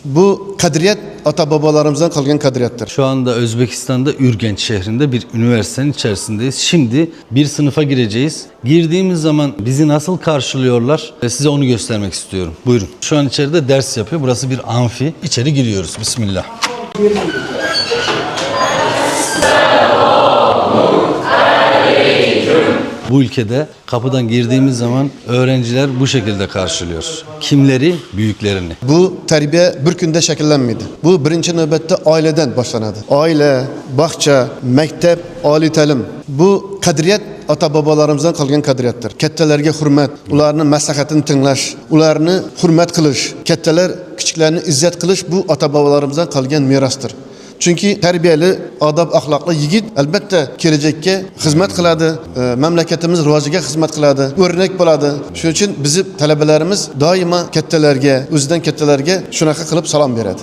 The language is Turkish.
Bu kadriyat ata-babalarımızdan kalgan kadriyatdır. Şu anda Özbekistan'da Ürgenç şehrinde bir üniversitenin içerisindeyiz. Şimdi bir sınıfa gireceğiz. Girdiğimiz zaman bizi nasıl karşılıyorlar? Size onu göstermek istiyorum. Buyurun. Şu an içeride ders yapıyor. Burası bir amfi. İçeri giriyoruz. Bismillah. Bu ülkede kapıdan girdiğimiz zaman öğrenciler bu şekilde karşılıyor. Kimleri? Büyüklerini. Bu terbiye bir günde şekillenmedi. Bu birinci nöbette aileden başlanadı. Aile, bahçe, mektep, âli ta'lim. Bu kadriyat ata-babalarımızdan kalgan kadriyatdır. Kattalarga hurmat, ularning maslahatini tinglash, ularni hurmat qilish, kattalar kichiklarni izzat qilish bu ata-babalarımızdan kalgan merosdir. Çünkü terbiyeli, adab, ahlaklı yigit albatta kelajakka xizmat qiladi, mamlakatimiz rivojiga xizmat qiladi, o'rnak bo'ladi. Shuning uchun bizni talabalarimiz doimo kattalarga, o'zidan kattalarga shunaqa qilib salom beradi.